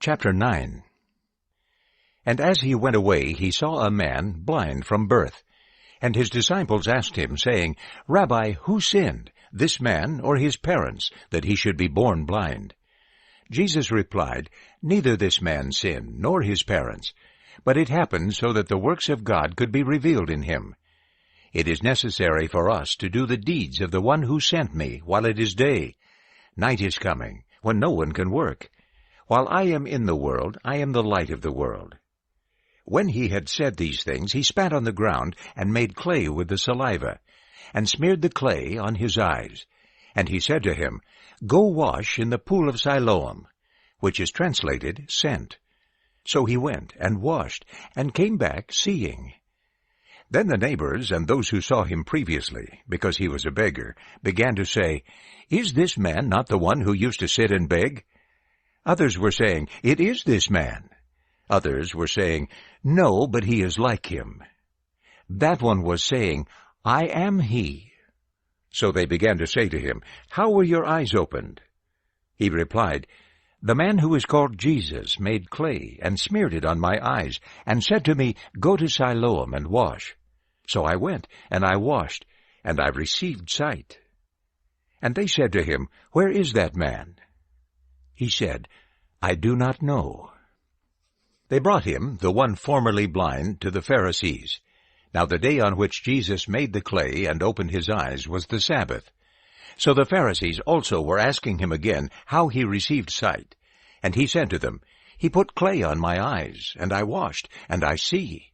Chapter 9. And as he went away, he saw a man blind from birth. And his disciples asked him, saying, Rabbi, who sinned, this man or his parents, that he should be born blind? Jesus replied, Neither this man sinned, nor his parents, but it happened so that the works of God could be revealed in him. It is necessary for us to do the deeds of the one who sent me while it is day. Night is coming, when no one can work. While I am in the world, I am the light of the world. When he had said these things, he spat on the ground, and made clay with the saliva, and smeared the clay on his eyes. And he said to him, Go wash in the pool of Siloam, which is translated, Sent. So he went and washed, and came back seeing. Then the neighbors and those who saw him previously, because he was a beggar, began to say, Is this man not the one who used to sit and beg? Others were saying, It is this man. Others were saying, No, but he is like him. That one was saying, I am he. So they began to say to him, How were your eyes opened? He replied, The man who is called Jesus made clay, and smeared it on my eyes, and said to me, Go to Siloam and wash. So I went, and I washed, and I received sight. And they said to him, Where is that man? He said, I do not know. They brought him, the one formerly blind, to the Pharisees. Now the day on which Jesus made the clay and opened his eyes was the Sabbath. So the Pharisees also were asking him again how he received sight. And he said to them, He put clay on my eyes, and I washed, and I see.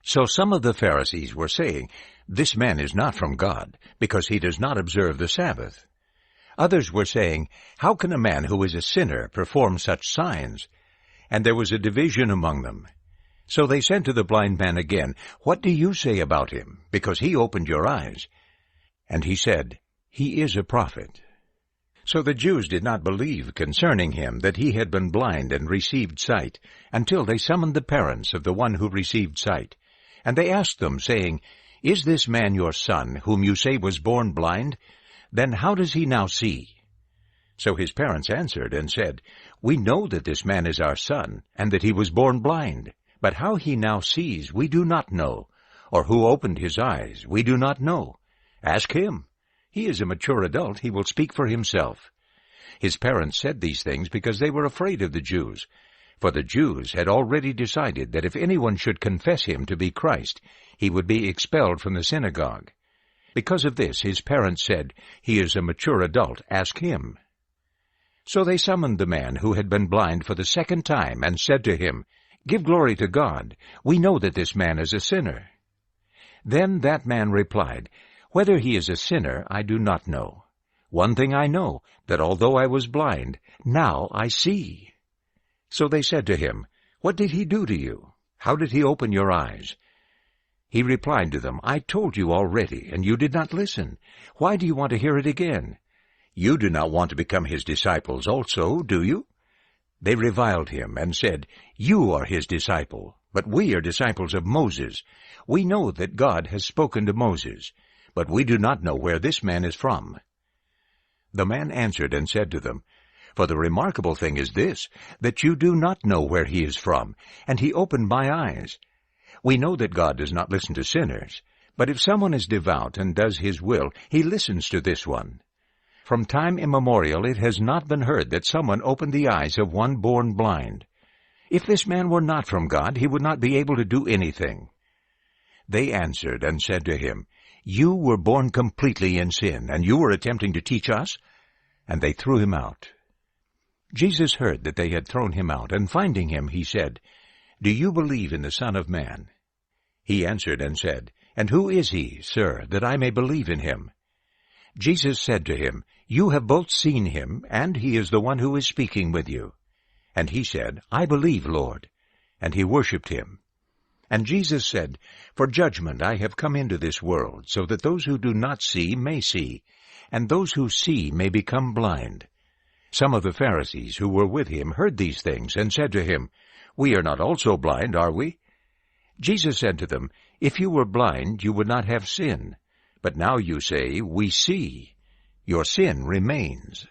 So some of the Pharisees were saying, This man is not from God, because he does not observe the Sabbath. Others were saying, How can a man who is a sinner perform such signs? And there was a division among them. So they said to the blind man again, What do you say about him, because he opened your eyes? And he said, He is a prophet. So the Jews did not believe concerning him that he had been blind and received sight, until they summoned the parents of the one who received sight. And they asked them, saying, Is this man your son, whom you say was born blind? Then how does he now see? So his parents answered and said, We know that this man is our son, and that he was born blind. But how he now sees we do not know, or who opened his eyes we do not know. Ask him. He is a mature adult, he will speak for himself. His parents said these things because they were afraid of the Jews. For the Jews had already decided that if anyone should confess him to be Christ, he would be expelled from the synagogue. Because of this his parents said, He is a mature adult, ask him. So they summoned the man who had been blind for the second time, and said to him, Give glory to God. We know that this man is a sinner. Then that man replied, Whether he is a sinner I do not know. One thing I know, that although I was blind, now I see. So they said to him, What did he do to you? How did he open your eyes? He replied to them, I told you already, and you did not listen. Why do you want to hear it again? You do not want to become his disciples also, do you? They reviled him and said, You are his disciple, but we are disciples of Moses. We know that God has spoken to Moses, but we do not know where this man is from. The man answered and said to them, For the remarkable thing is this, that you do not know where he is from, and he opened my eyes. We know that God does not listen to sinners, but if someone is devout and does his will, he listens to this one. From time immemorial it has not been heard that someone opened the eyes of one born blind. If this man were not from God, he would not be able to do anything. They answered and said to him, You were born completely in sin, and you were attempting to teach us? And they threw him out. Jesus heard that they had thrown him out, and finding him, he said, Do you believe in the Son of Man? He answered and said, And who is he, sir, that I may believe in him? Jesus said to him, You have both seen him, and he is the one who is speaking with you. And he said, I believe, Lord. And he worshipped him. And Jesus said, For judgment I have come into this world, so that those who do not see may see, and those who see may become blind. Some of the Pharisees who were with him heard these things, and said to him, We are not also blind, are we? Jesus said to them, If you were blind, you would not have sin. But now you say, We see. Your sin remains.